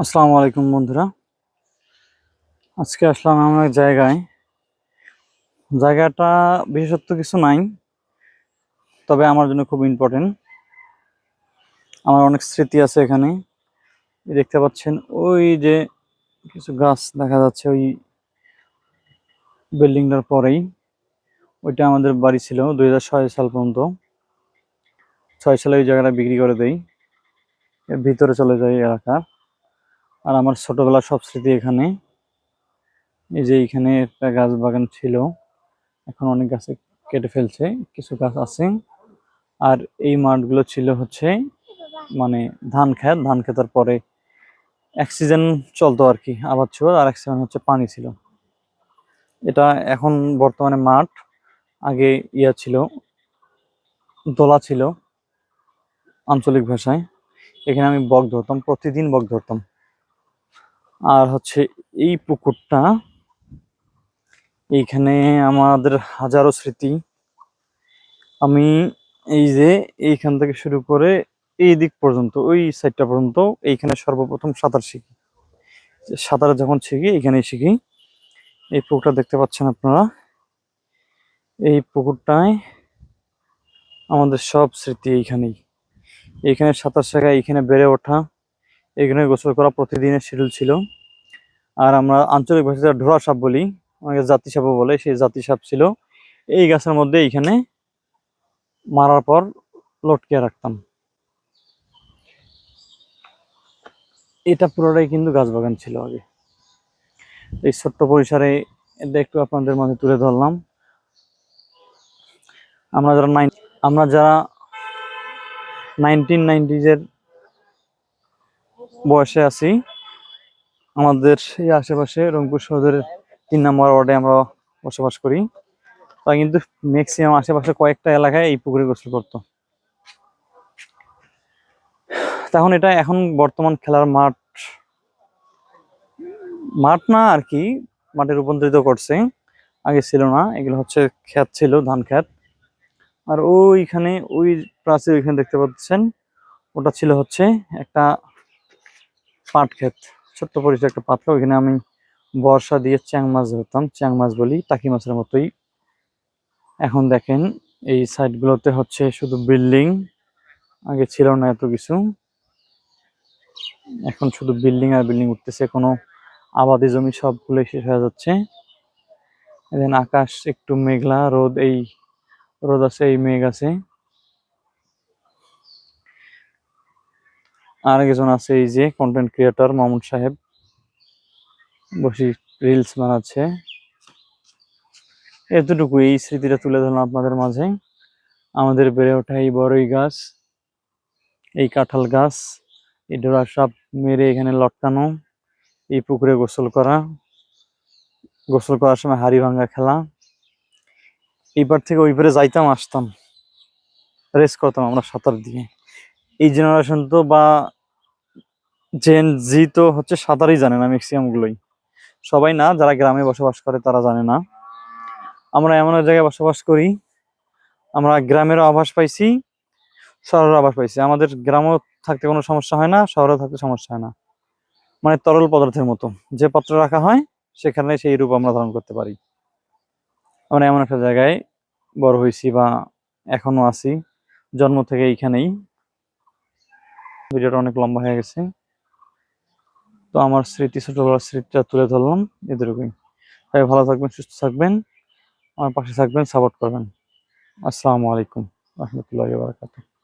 আসসালামু আলাইকুম বন্ধুরা। আজকে আসলাম এমন এক জায়গাটা বিশেষত্ব কিছু নাই, তবে আমার জন্য খুব ইম্পর্টেন্ট। আমার অনেক স্মৃতি আছে এখানে। দেখতে পাচ্ছেন ওই যে কিছু গাছ দেখা যাচ্ছে ওই বিল্ডিংটার পরেই। ওইটা আমাদের বাড়ি ছিল 2006 সাল পর্যন্ত। 6 সালে ওই জায়গাটা বিক্রি করে দেই, এর ভিতরে চলে যায় এলাকার। আর আমার ছোটবেলার সব স্মৃতি এখানে। এই যে এখানে একটা গাছ বাগান ছিল, এখন অনেক গাছে কেটে ফেলছে, কিছু গাছ আছে। আর এই মাঠগুলো ছিল হচ্ছে মানে ধান খেতার পরে এক সিজন চলতো আর কি, আবাদ ছিল, আর এক সিজন হচ্ছে পানি ছিল। এটা এখন বর্তমানে মাঠ, আগে ছিল, দোলা ছিল আঞ্চলিক ভাষায়। এখানে আমি বক ধরতাম, প্রতিদিন বক ধরতাম। আর হচ্ছে এই পুকুরটা, এইখানে আমাদের হাজারো স্মৃতি। আমি এই যে এইখান থেকে শুরু করে এই দিক পর্যন্ত, ওই সাইডটা পর্যন্ত, এইখানে সর্বপ্রথম সাঁতার শিখি। সাঁতার যখন শিখি এখানেই শিখি। এই পুকুরটা দেখতে পাচ্ছেন আপনারা, এই পুকুরটায় আমাদের সব স্মৃতি এইখানেই। এইখানে সাঁতার শেখা, এইখানে বেড়ে ওঠা, এইখানে গোসল করা প্রতিদিনের শিডিউল ছিল। আর আমরা আঞ্চলিক ভাষায় ঢোড়া সাপ বলি, অনেকে জাতি সাপও বলে, সেই জাতি সাপ ছিল এই গাছের মধ্যে। এইখানে মারার পর লটকিয়ে রাখতাম। এটা পুরোটাই কিন্তু গাছ বাগান ছিল আগে। এই ছোট্ট পরিসরে এটা একটু আপনাদের মাঝে তুলে ধরলাম। আমরা যারা 1990s বয়সে আছি, আমাদের এই আশেপাশে রংপুর শহরের 3 নম্বর ওয়ার্ডে আমরা বসবাস করি। তা কিন্তু ম্যাক্সিমাম আশেপাশে কয়েকটা এলাকায় এই পুকুরে গোসল করতো। তখন এটা এখন বর্তমান খেলার মাঠ মাঠ না আর কি, মাঠে রূপান্তরিত করছে, আগে ছিল না। এগুলো হচ্ছে ক্ষেত ছিল, ধান ক্ষেত। আর ওইখানে ওই প্রাচীর ওইখানে দেখতে পাচ্ছেন, ওটা ছিল হচ্ছে একটা পাট ক্ষেত, ছোট্ট পরিচয় একটা পাতলা। ওইখানে আমি বর্ষা দিয়ে চ্যাং মাছ ধরতাম, চ্যাং মাছ বলি, টাকি মাছের মতোই। এখন দেখেন এই সাইডগুলোতে হচ্ছে শুধু বিল্ডিং, আগে ছিল না এত কিছু। এখন শুধু বিল্ডিং আর বিল্ডিং উঠতেছে, কোনো আবাদি জমি সবগুলো শেষ হয়ে যাচ্ছে। এখন আকাশ একটু মেঘলা, রোদ আছে, এই মেঘ আছে। আর একজন আছে এই যে কন্টেন্ট ক্রিয়েটর মামুন সাহেব, বসে রিলস বানাচ্ছে। এতটুকু এই স্মৃতিটা তুলে ধরলাম আপনাদের মাঝে। আমাদের বেড়ে ওঠা এই বড়ই গাছ, এই কাঁঠাল গাছ, এই ডোরা সাপ মেরে এখানে লটকানো, এই পুকুরে গোসল করার সময় হাড়ি ভাঙ্গা খেলা। এইবার থেকে ওই পারে যাইতাম, আসতাম, রেস করতাম আমরা সাঁতার দিয়ে। এই জেনারেশন তো বা জেন জি তো হচ্ছে সাঁতারই জানে না ম্যাক্সিমাম গুলোই। সবাই না, যারা গ্রামে বসবাস করে তারা জানে না। আমরা এমন এক জায়গায় বসবাস করি, আমরা গ্রামেরও আভাস পাইছি, শহরের আভাস পাইছি। আমাদের গ্রামও থাকতে কোনো সমস্যা হয় না, শহরেও থাকতে সমস্যা হয় না। মানে তরল পদার্থের মতো, যে পাত্র রাখা হয় সেখানে সেই রূপ আমরা ধারণ করতে পারি। আমরা এমন একটা জায়গায় বড় হয়েছি বা এখনো আছি, জন্ম থেকে এইখানেই। ভিডিওটা অনেক লম্বা হয়ে গেছে, তো আমার স্মৃতি, ছোটবেলার স্মৃতিটা তুলে ধরলাম, এদেরকেই। তাই ভালো থাকবেন, সুস্থ থাকবেন, আমার পাশে থাকবেন, সাপোর্ট করবেন। আসসালামু আলাইকুম রহমতুল্লাহি ওয়া বারাকাতুহু।